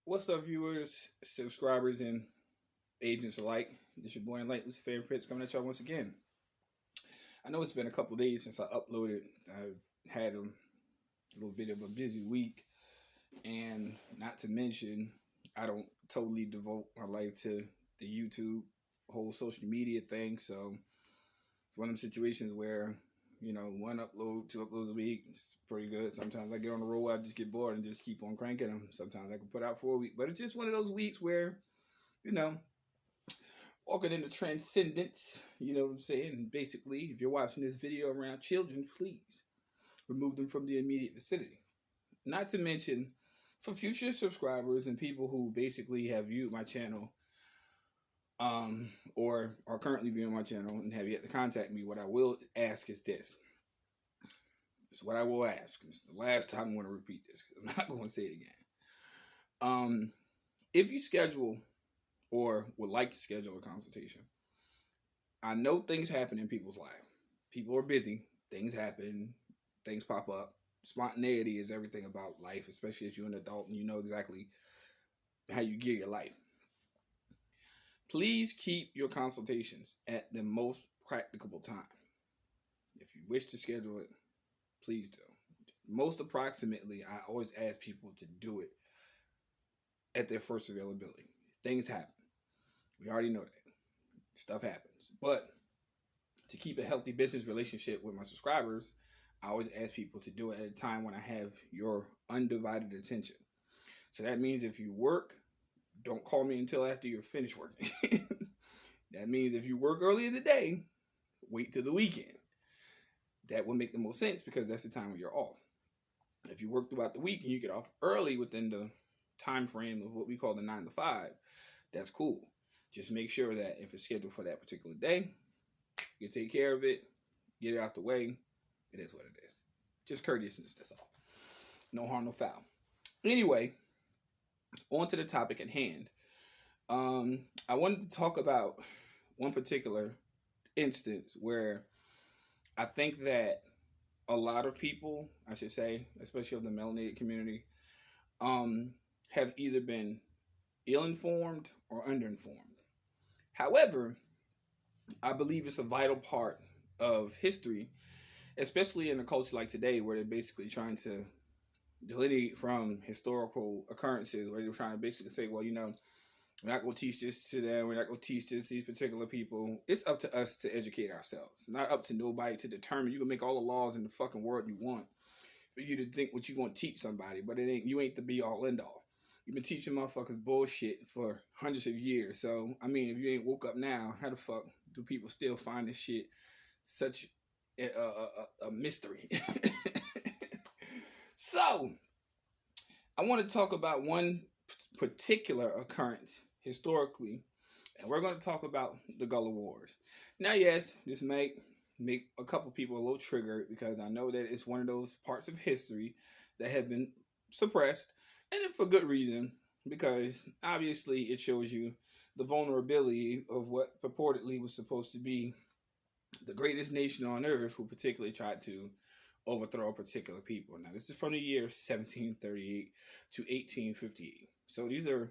What's up, viewers, subscribers, and agents alike? This your boy Enlightened, Luciferian coming at y'all once again. I know it's been a couple days since I uploaded. I've had a little bit of a busy week, and not to mention, I don't totally devote my life to the YouTube whole social media thing. So it's one of them situations where, one upload, two uploads a week, it's pretty good. Sometimes I get on the roll, I just get bored and just keep on cranking them. Sometimes I can put out for a week, but it's just one of those weeks where, walking into transcendence, you know what I'm saying? Basically, if you're watching this video around children, please remove them from the immediate vicinity. Not to mention, for future subscribers and people who basically have viewed my channel, or are currently viewing my channel and have yet to contact me, what I will ask is this. It's what I will ask. It's the last time I want to repeat this because I'm not going to say it again. If you schedule or would like to schedule a consultation, I know things happen in people's life. People are busy. Things happen. Things pop up. Spontaneity is everything about life, especially as you're an adult and you know exactly how you gear your life. Please keep your consultations at the most practicable time. If you wish to schedule it, please do. Most approximately, I always ask people to do it at their first availability. Things happen. We already know that. Stuff happens. But to keep a healthy business relationship with my subscribers, I always ask people to do it at a time when I have your undivided attention. So that means if you work, don't call me until after you're finished working. That means if you work early in the day, wait till the weekend. That would make the most sense because that's the time when you're off. If you work throughout the week and you get off early within the time frame of what we call the 9 to 5, that's cool. Just make sure that if it's scheduled for that particular day, you take care of it, get it out the way. It is what it is. Just courteousness, that's all. No harm, no foul. Anyway, on to the topic at hand. I wanted to talk about one particular instance where I think that a lot of people, I should say, especially of the melanated community, have either been ill-informed or underinformed. However, I believe it's a vital part of history, especially in a culture like today where they're basically trying to delineate from historical occurrences, where they're trying to basically say, well, we're not going to teach this to them. We're not going to teach this to these particular people. It's up to us to educate ourselves. It's not up to nobody to determine. You can make all the laws in the fucking world you want for you to think what you're going to teach somebody, but you ain't the be all end all. You've been teaching motherfuckers bullshit for hundreds of years. So, if you ain't woke up now, how the fuck do people still find this shit such a mystery? So, I want to talk about one particular occurrence historically, and we're going to talk about the Gullah Wars. Now, yes, this may make a couple people a little triggered because I know that it's one of those parts of history that have been suppressed, and for good reason, because obviously it shows you the vulnerability of what purportedly was supposed to be the greatest nation on earth, who particularly tried to overthrow particular people. Now, this is from the year 1738 to 1858. So these are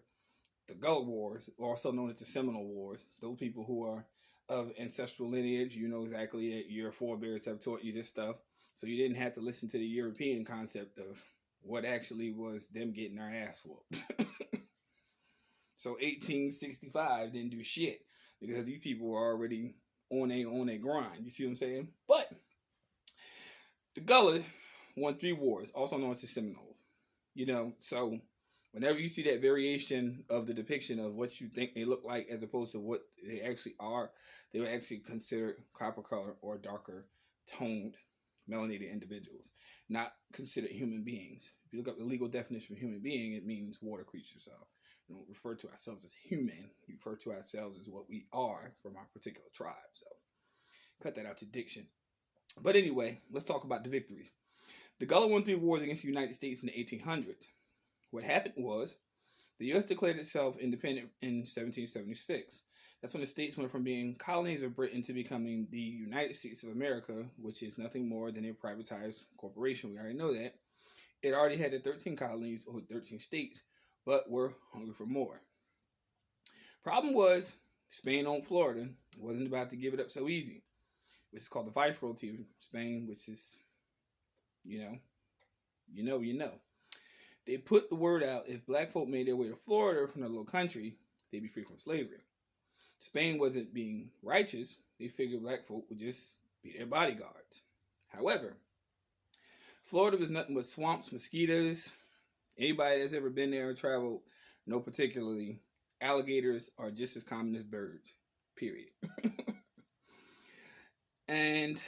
the Gullah Wars, also known as the Seminole Wars. Those people who are of ancestral lineage, you know exactly that your forebears have taught you this stuff. So you didn't have to listen to the European concept of what actually was them getting their ass whooped. So 1865 didn't do shit because these people were already on a grind. You see what I'm saying? But the Gullah won 3 wars, also known as the Seminoles. So whenever you see that variation of the depiction of what you think they look like as opposed to what they actually are, they were actually considered copper color or darker toned melanated individuals, not considered human beings. If you look up the legal definition of human being, it means water creature. So we don't refer to ourselves as human. We refer to ourselves as what we are from our particular tribe. So cut that out to diction. But anyway, let's talk about the victories. The Gullah won 3 wars against the United States in the 1800s. What happened was the U.S. declared itself independent in 1776. That's when the states went from being colonies of Britain to becoming the United States of America, which is nothing more than a privatized corporation. We already know that. It already had the 13 colonies or 13 states but were hungry for more. Problem was, Spain owned Florida and wasn't about to give it up so easy, which is called the Viceroyalty of Spain, which is, you know, you know. They put the word out if black folk made their way to Florida from their little country, they'd be free from slavery. Spain wasn't being righteous. They figured black folk would just be their bodyguards. However, Florida was nothing but swamps, mosquitoes. Anybody that's ever been there or traveled know particularly alligators are just as common as birds, period. And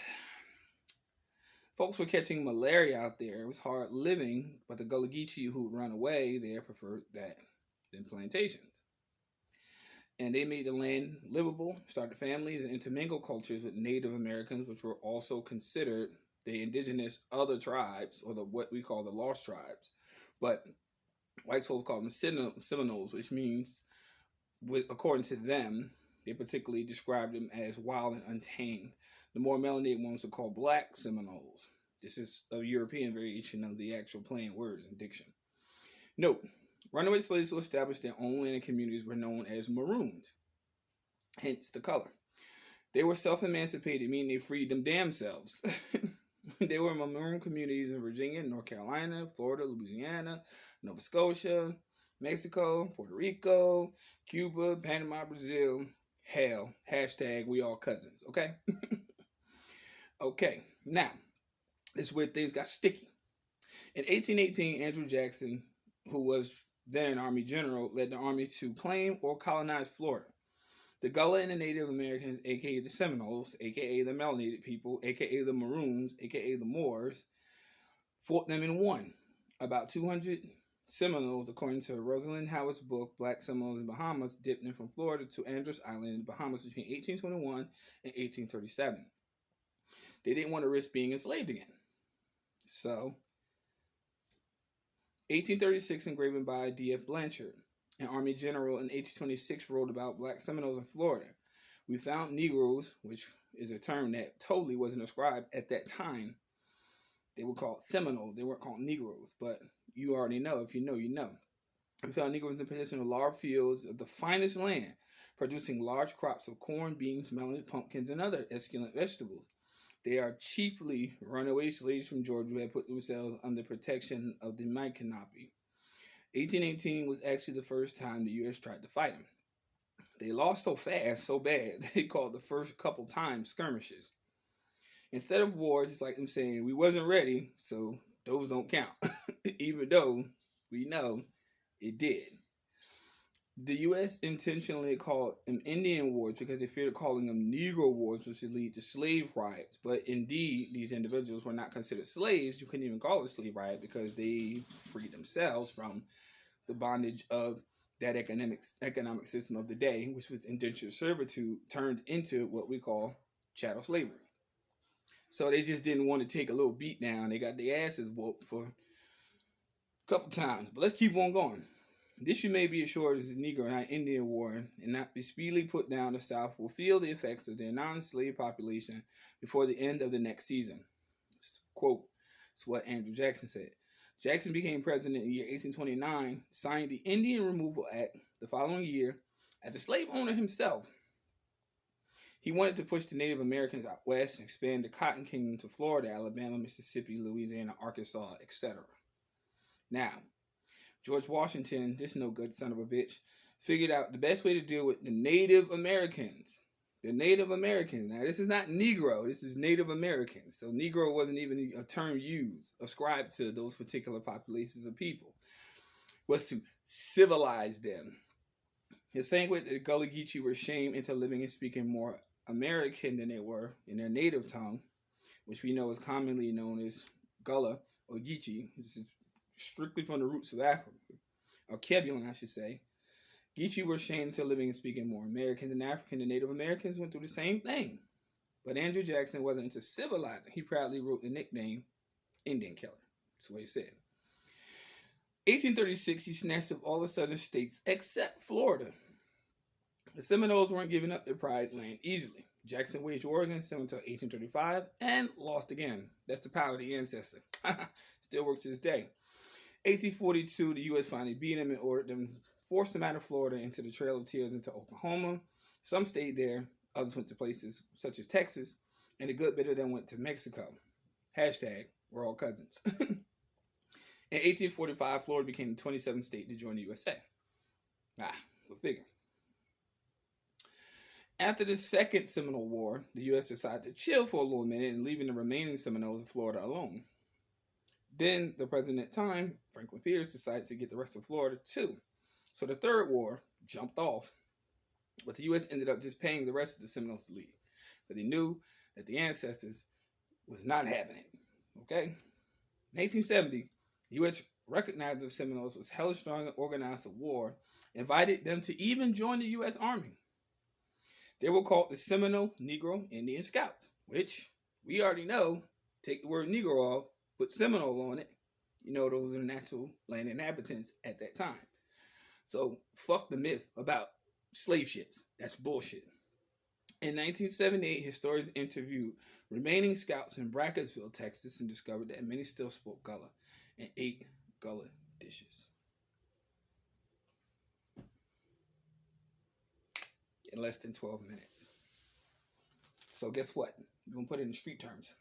folks were catching malaria out there. It was hard living, but the Gullah who would run away there preferred that than plantations. And they made the land livable, started families, and intermingled cultures with Native Americans, which were also considered the indigenous other tribes, or the what we call the lost tribes. But white folks call them Seminoles, which means, according to them, they particularly described them as wild and untamed. The more melanated ones are called black Seminoles. This is a European variation of the actual plain words and diction. Note, runaway slaves who established their own land and communities were known as Maroons, hence the color. They were self-emancipated, meaning they freed them damn selves. There were Maroon communities in Virginia, North Carolina, Florida, Louisiana, Nova Scotia, Mexico, Puerto Rico, Cuba, Panama, Brazil. Hell, hashtag we all cousins, okay? Okay, now, this is where things got sticky. In 1818, Andrew Jackson, who was then an Army general, led the army to claim or colonize Florida. The Gullah and the Native Americans, aka the Seminoles, aka the Melenated people, aka the Maroons, aka the Moors, fought them and won. About 200 Seminoles, according to Rosalind Howard's book, Black Seminoles in Bahamas, dipped in from Florida to Andros Island in the Bahamas between 1821 and 1837. They didn't want to risk being enslaved again. So, 1836, engraving by D.F. Blanchard, an Army general in 1826, wrote about black Seminoles in Florida. We found Negroes, which is a term that totally wasn't ascribed at that time. They were called Seminoles. They weren't called Negroes, but you already know. If you know, you know. We found Negroes in possession of large fields of the finest land, producing large crops of corn, beans, melons, pumpkins, and other esculent vegetables. They are chiefly runaway slaves from Georgia who had put themselves under protection of the Emancipation. 1818 was actually the first time the U.S. tried to fight them. They lost so fast, so bad, they called the first couple times skirmishes. Instead of wars, it's like them saying, we wasn't ready, so those don't count. Even though we know it did. The U.S. intentionally called them Indian wars because they feared calling them Negro wars, which would lead to slave riots. But indeed, these individuals were not considered slaves. You couldn't even call it a slave riot because they freed themselves from the bondage of that economic system of the day, which was indentured servitude turned into what we call chattel slavery. So they just didn't want to take a little beat down. They got their asses whooped for a couple times. But let's keep on going. This you may be assured is a Negro, not Indian war, and not be speedily put down. The South will feel the effects of their non-slave population before the end of the next season. Quote, it's what Andrew Jackson said. Jackson became president in the year 1829, signed the Indian Removal Act the following year as a slave owner himself. He wanted to push the Native Americans out west and expand the Cotton Kingdom to Florida, Alabama, Mississippi, Louisiana, Arkansas, etc. Now, George Washington, this no good son of a bitch, figured out the best way to deal with the Native Americans. The Native Americans. Now, this is not Negro. This is Native Americans. So, Negro wasn't even a term used, ascribed to those particular populations of people. Was to civilize them. The same way that the Gullah Geechee were shamed into living and speaking more American than they were in their native tongue, which we know is commonly known as Gullah or Geechee. This is strictly from the roots of Africa, or Kebulon, I should say. Geechee were shamed into living and speaking more American than African. The Native Americans went through the same thing. But Andrew Jackson wasn't into civilizing. He proudly wrote the nickname Indian Killer. That's what he said. 1836, he snatched up all the southern states except Florida. The Seminoles weren't giving up their pride land easily. Jackson waged war against them until 1835 and lost again. That's the power of the ancestor. Still works to this day. 1842, the U.S. finally beat them and ordered them, forced them out of Florida into the Trail of Tears into Oklahoma. Some stayed there, others went to places such as Texas, and a good bit of them went to Mexico. Hashtag, we're all cousins. In 1845, Florida became the 27th state to join the USA. Go figure. After the Second Seminole War, the U.S. decided to chill for a little minute and leaving the remaining Seminoles of Florida alone. Then the president at the time, Franklin Pierce, decided to get the rest of Florida too. So the Third War jumped off, but the U.S. ended up just paying the rest of the Seminoles to leave. But they knew that the ancestors was not having it. Okay? In 1870, the U.S. recognized the Seminoles was hella strong and organized a war, invited them to even join the U.S. Army. They were called the Seminole Negro Indian Scouts, which we already know, take the word Negro off, put Seminole on it, you know those are the natural land inhabitants at that time. So fuck the myth about slave ships. That's bullshit. In 1978, historians interviewed remaining scouts in Brackettsville, Texas, and discovered that many still spoke Gullah and ate Gullah dishes. In less than 12 minutes. So guess what? We're going to put it in street terms.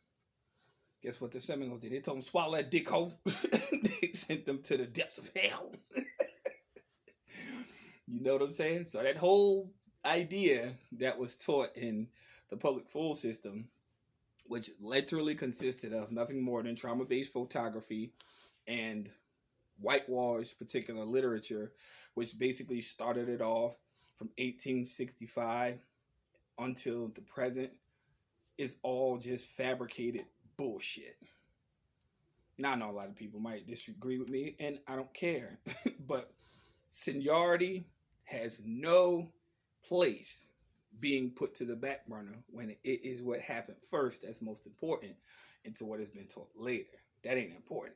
Guess what the Seminoles did? They told them, swallow that dick hole. They sent them to the depths of hell. You know what I'm saying? So that whole idea that was taught in the public school system, which literally consisted of nothing more than trauma-based photography and whitewashed particular literature, which basically started it off from 1865 until the present, is all just fabricated bullshit. Now, I know a lot of people might disagree with me, and I don't care. But seniority has no place being put to the back burner when it is what happened first that's most important into what has been taught later. That ain't important.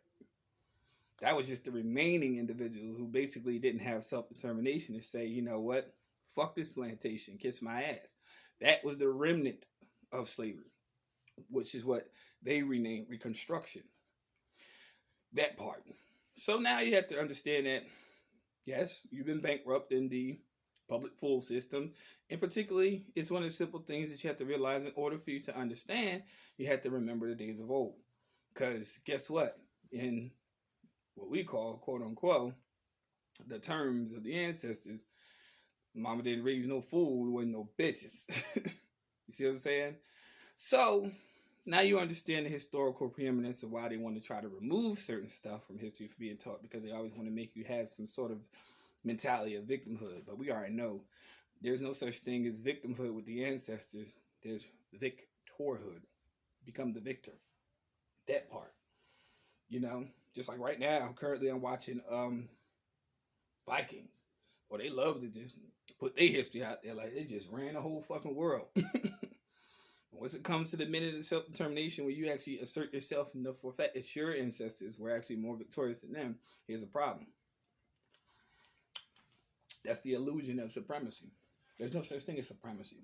That was just the remaining individuals who basically didn't have self-determination to say, you know what? Fuck this plantation, kiss my ass. That was the remnant of slavery, which is what they renamed Reconstruction. That part. So now you have to understand that, yes, you've been bankrupt in the public pool system. And particularly, it's one of the simple things that you have to realize in order for you to understand, you have to remember the days of old. Because guess what? In what we call, quote unquote, the terms of the ancestors, mama didn't raise no fool, we wasn't no bitches. You see what I'm saying? So now you understand the historical preeminence of why they want to try to remove certain stuff from history from being taught, because they always want to make you have some sort of mentality of victimhood. But we already know there's no such thing as victimhood with the ancestors. There's victorhood. Become the victor. That part. You know, just like right now, currently I'm watching Vikings. Well, they love to just put their history out there like they just ran the whole fucking world. Once it comes to the minute of self-determination where you actually assert yourself enough for a fact that your ancestors were actually more victorious than them, here's a problem. That's the illusion of supremacy. There's no such thing as supremacy.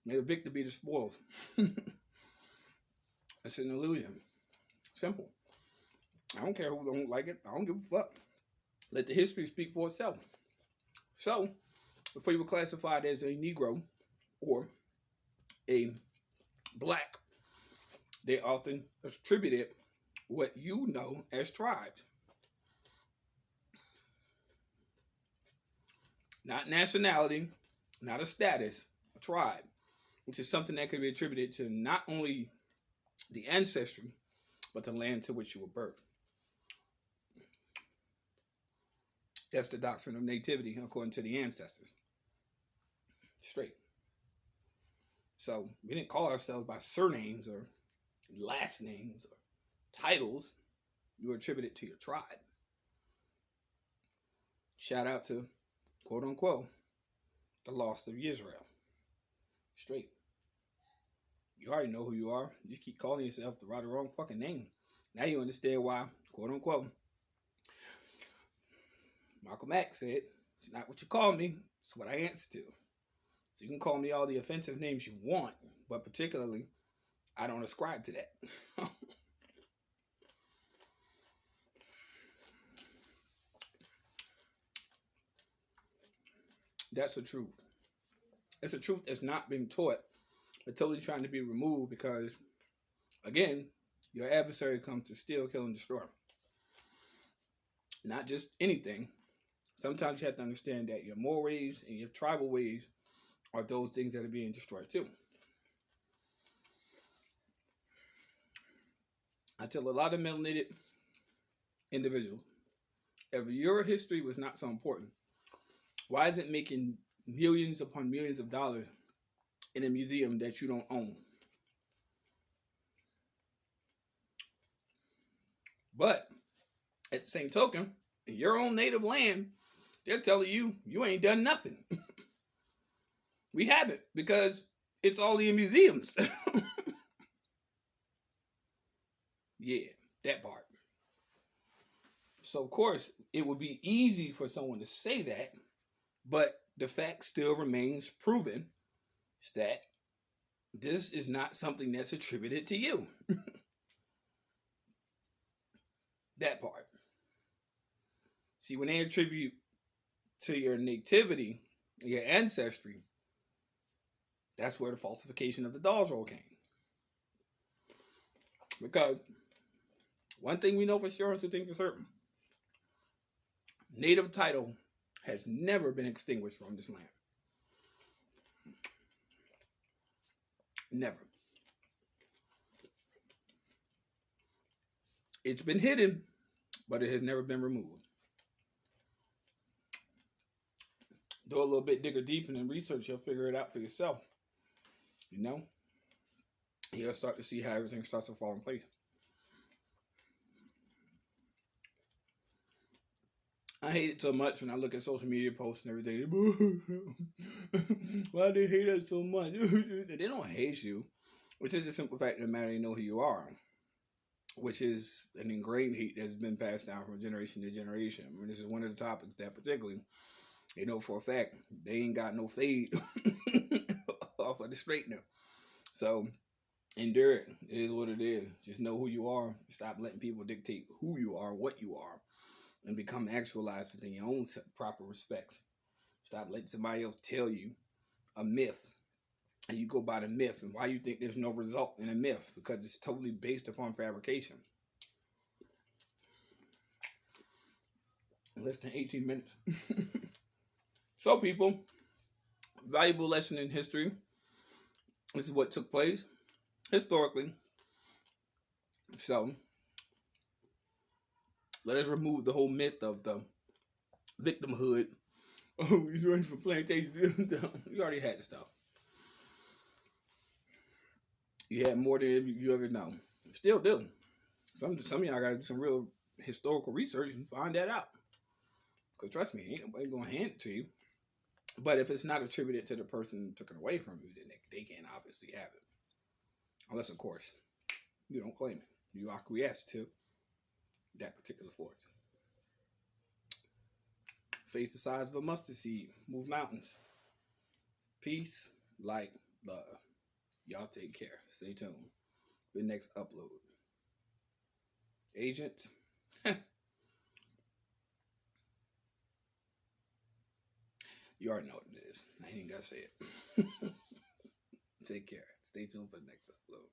May the victor be the spoils. It's an illusion. Simple. I don't care who don't like it. I don't give a fuck. Let the history speak for itself. So, before you were classified as a Negro or a black, they often attributed what you know as tribes. Not nationality, not a status, a tribe, which is something that could be attributed to not only the ancestry, but the land to which you were birthed. That's the doctrine of nativity, according to the ancestors. Straight. So we didn't call ourselves by surnames or last names or titles. You were attributed to your tribe. Shout out to, quote unquote, the lost of Israel. Straight. You already know who you are. You just keep calling yourself the right or wrong fucking name. Now you understand why, quote unquote, Malcolm X said, it's not what you call me, it's what I answer to. So you can call me all the offensive names you want, but particularly, I don't ascribe to that. That's a truth. It's a truth that's not being taught, but totally trying to be removed because, again, your adversary comes to steal, kill, and destroy. Not just anything. Sometimes you have to understand that your moral ways and your tribal ways are those things that are being destroyed too. I tell a lot of melanated individuals, if your history was not so important, why is it making millions upon millions of dollars in a museum that you don't own? But at the same token, in your own native land, they're telling you you ain't done nothing. We haven't because it's all in museums. Yeah, that part. So of course, it would be easy for someone to say that, but the fact still remains proven that this is not something that's attributed to you. That part. See, when they attribute to your nativity, your ancestry, that's where the falsification of the dolls roll came. Because one thing we know for sure and two things for certain, native title has never been extinguished from this land. Never. It's been hidden, but it has never been removed. Do a little bit, dig deep in research, you'll figure it out for yourself. You know? You'll start to see how everything starts to fall in place. I hate it so much when I look at social media posts and everything. Why do they hate us so much? They don't hate you, which is the simple fact of the matter, they know who you are, which is an ingrained hate that's been passed down from generation to generation. I mean, this is one of the topics that particularly, they know for a fact, they ain't got no fade off of the straightener. So, endure it. It is what it is. Just know who you are. Stop letting people dictate who you are, what you are, and become actualized within your own proper respects. Stop letting somebody else tell you a myth, and you go by the myth. And why you think there's no result in a myth? Because it's totally based upon fabrication. Less than 18 minutes. So, people, valuable lesson in history. This is what took place historically. So, let us remove the whole myth of the victimhood. Oh, he's running for plantation. You already had the stuff. You had more than you ever know. Still do. Some of y'all gotta do some real historical research and find that out. Because trust me, ain't nobody gonna hand it to you. But if it's not attributed to the person who took it away from you, then they can't obviously have it. Unless, of course, you don't claim it. You acquiesce to that particular force. Face the size of a mustard seed. Move mountains. Peace, light, love. Y'all take care. Stay tuned for the next upload. Agent. You already know what it is. I ain't even gotta say it. Take care. Stay tuned for the next upload.